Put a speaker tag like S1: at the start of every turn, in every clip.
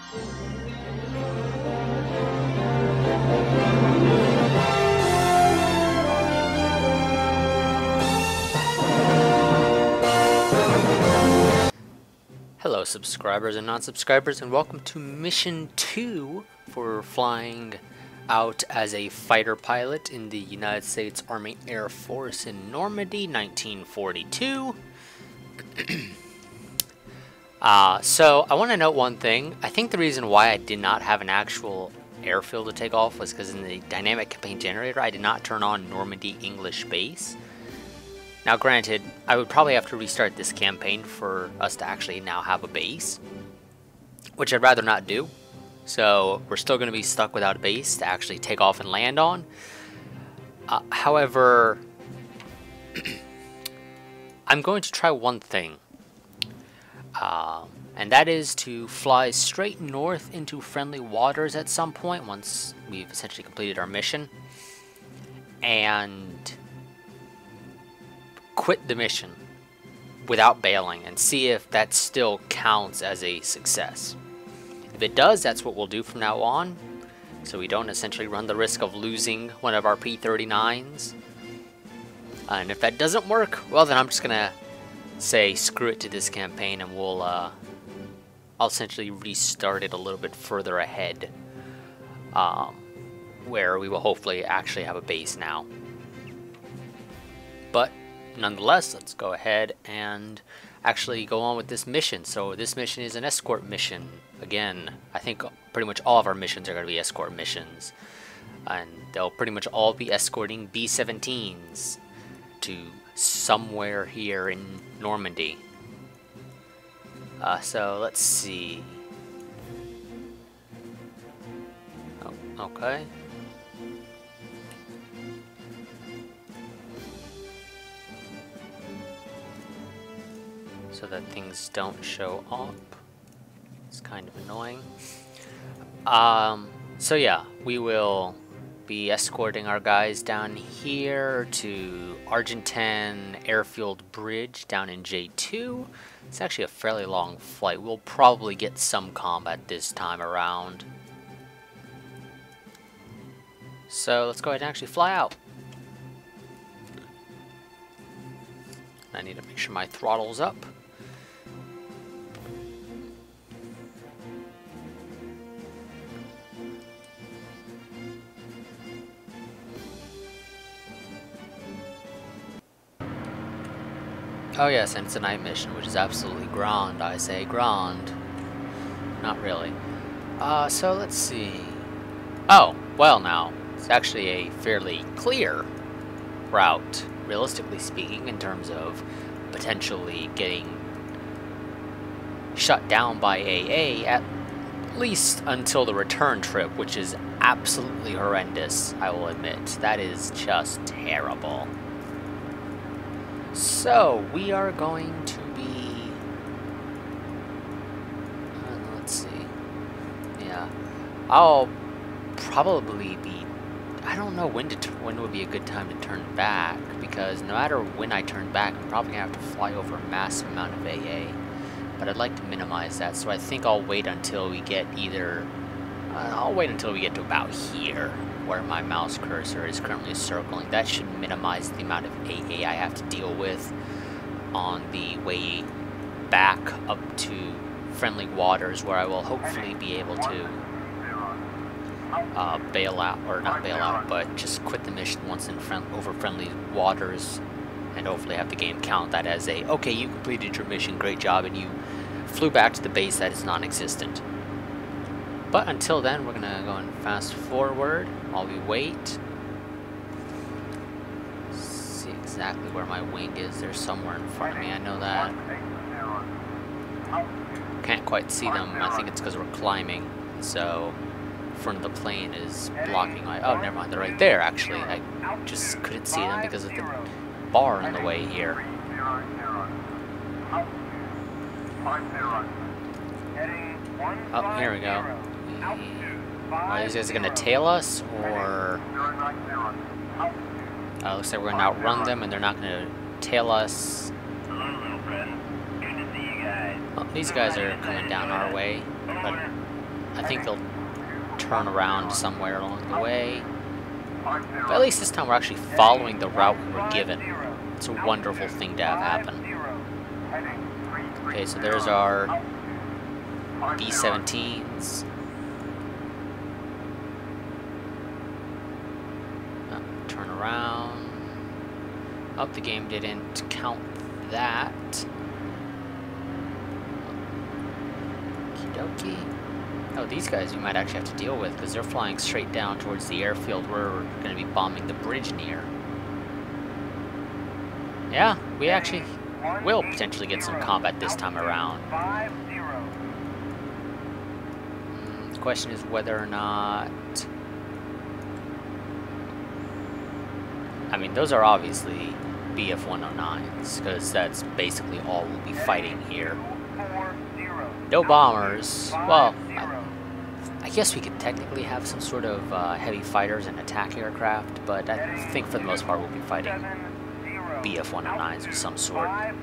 S1: Hello subscribers and non-subscribers, and welcome to Mission 2 for flying out as a fighter pilot in the United States Army Air Force in Normandy, 1942. So I want to note one thing. I think the reason why I did not have an actual airfield to take off was because in the dynamic campaign generator I did not turn on Normandy English base. Now granted, I would probably have to restart this campaign for us to actually now have a base, which I'd rather not do. So we're still going to be stuck without a base to actually take off and land on. However, I'm going to try one thing, and that is to fly straight north into friendly waters at some point once we've essentially completed our mission, and quit the mission without bailing and see if that still counts as a success. If it does, that's what we'll do from now on, so we don't essentially run the risk of losing one of our P-39s. And if that doesn't work, well then I'm just gonna say screw it to this campaign, and I'll essentially restart it a little bit further ahead, where we will hopefully actually have a base now. But nonetheless, let's go ahead and actually go on with this mission. So this mission is an escort mission. Again, I think pretty much all of our missions are going to be escort missions, and they'll pretty much all be escorting B-17s to somewhere here in Normandy. So let's see. Oh, okay. So that things don't show up. It's kind of annoying. So yeah, we will be escorting our guys down here to Argentan Airfield Bridge down in J2. It's actually a fairly long flight. We'll probably get some combat this time around. So let's go ahead and actually fly out. I need to make sure my throttle's up. Oh yes, and it's a night mission, which is absolutely grand. I say grand. Not really. So let's see. Oh, well now, it's actually a fairly clear route, realistically speaking, in terms of potentially getting shut down by AA, at least until the return trip, which is absolutely horrendous, I will admit. That is just terrible. So, we are going to be... let's see. Yeah. I'll probably be... I don't know when would be a good time to turn back, because no matter when I turn back, I'm probably going to have to fly over a massive amount of AA. But I'd like to minimize that, so I think I'll wait until we get either... I'll wait until we get to about here, where my mouse cursor is currently circling. That should minimize the amount of AA I have to deal with on the way back up to friendly waters, where I will hopefully be able to bail out, or not bail out, but just quit the mission once in over friendly waters, and hopefully have the game count that as a, okay, you completed your mission, great job, and you flew back to the base that is non-existent. But until then, we're gonna go and fast forward while we wait. See exactly where my wing is. They're somewhere in front of me, I know that. Can't quite see them. I think it's because we're climbing, so front of the plane is blocking my... Oh, never mind, they're right there, actually. I just couldn't see them because of the bar in the way here. Oh, here we go. Are these guys gonna tail us, or... looks like we're gonna outrun them and they're not gonna tail us. Well, these guys are coming down our way, but I think they'll turn around somewhere along the way. But at least this time we're actually following the route we were given. It's a wonderful thing to have happen. Okay, so there's our B-17s. Turn around. Oh, the game didn't count that. Okie dokie. Oh, these guys you might actually have to deal with because they're flying straight down towards the airfield we're going to be bombing the bridge near. Yeah, we actually will potentially get some combat this time around. The question is whether or not... I mean, those are obviously BF-109s, because that's basically all we'll be fighting here. No bombers. Well, I guess we could technically have some sort of heavy fighters and attack aircraft, but I think for the most part we'll be fighting BF-109s of some sort. I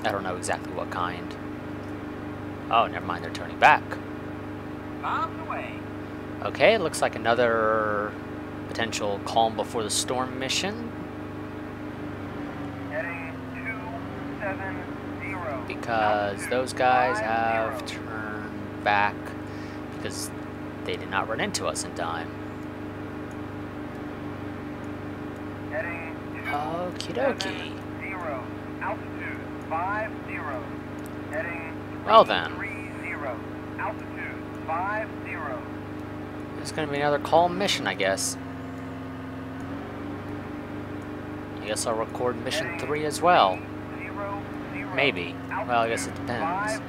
S1: don't know exactly what kind. Oh, never mind, they're turning back. Okay, it looks like another potential calm before the storm mission. Because those guys have turned back because they did not run into us in time. Okie dokie. Well then. It's going to be another calm mission, I guess. I guess I'll record mission 3 as well. Maybe. Well, I guess it depends.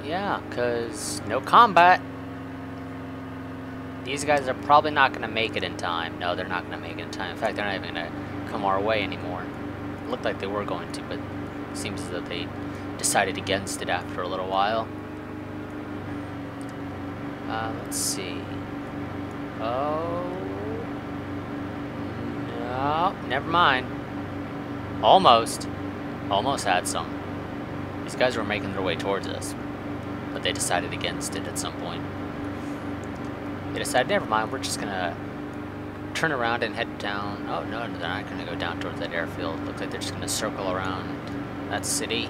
S1: Yeah, because no combat. These guys are probably not going to make it in time. No, they're not going to make it in time. In fact, they're not even going to come our way anymore. It looked like they were going to, but it seems as though they decided against it after a little while. Let's see. Oh. No, never mind. Almost. Almost had some. These guys were making their way towards us, but they decided against it at some point. They decided, never mind, we're just gonna turn around and head down. Oh, no, they're not gonna go down towards that airfield. Looks like they're just gonna circle around that city.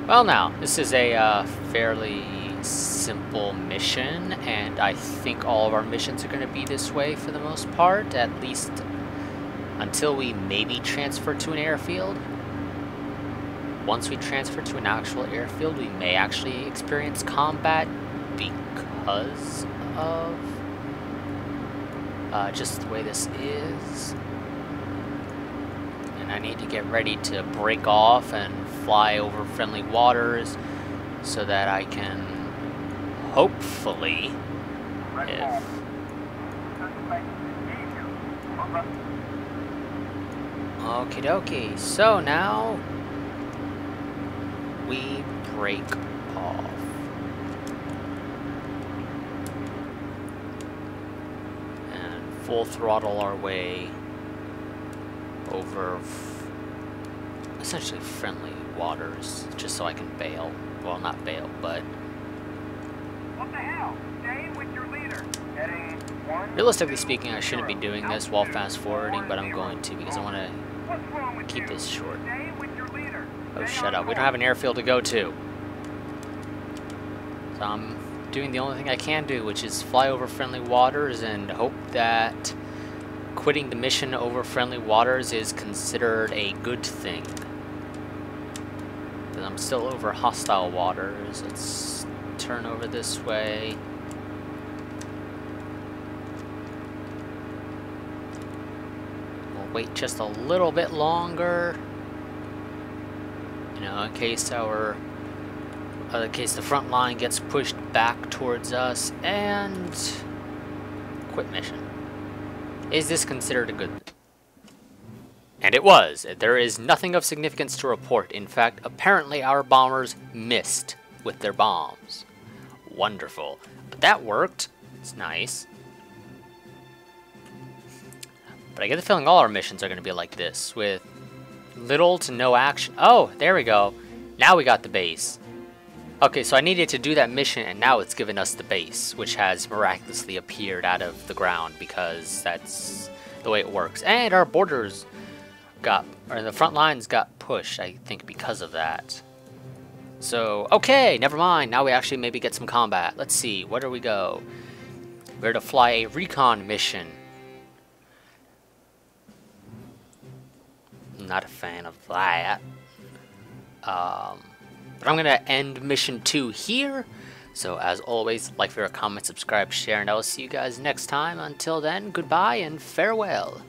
S1: Well, now, this is a fairly simple mission, and I think all of our missions are going to be this way for the most part, at least until we maybe transfer to an airfield. Once we transfer to an actual airfield, we may actually experience combat because of just the way this is. And I need to get ready to break off and fly over friendly waters so that I can hopefully, if okie dokie, so now we break off. And full throttle our way over essentially friendly waters, just so I can bail. Well, not bail, but...
S2: What the hell? Stay with your leader. Heading 1.
S1: Realistically speaking, I shouldn't be doing this while fast forwarding, but I'm going to because I want to keep this short.
S2: Stay with your leader.
S1: Oh, shut up. We don't have an airfield to go to. So I'm doing the only thing I can do, which is fly over friendly waters and hope that quitting the mission over friendly waters is considered a good thing. Because I'm still over hostile waters. Let's turn over this way. We'll wait just a little bit longer. You know, in case the front line gets pushed back towards us, and quit mission. Is this considered a good thing? And it was. There is nothing of significance to report. In fact, apparently our bombers missed with their bombs. Wonderful. But that worked. It's nice. But I get the feeling all our missions are going to be like this, with Little to no action. Oh, there we go. Now we got the base. Okay, so I needed to do that mission, and now it's given us the base, which has miraculously appeared out of the ground because that's the way it works. And our borders or the front lines got pushed, I think, because of that. So, okay, never mind. Now we actually maybe get some combat. Let's see, where do we go? We're to fly a recon mission. Not a fan of that. But I'm gonna end mission 2 here. So as always, like, favorite, comment, subscribe, share, and I will see you guys next time. Until then, goodbye and farewell.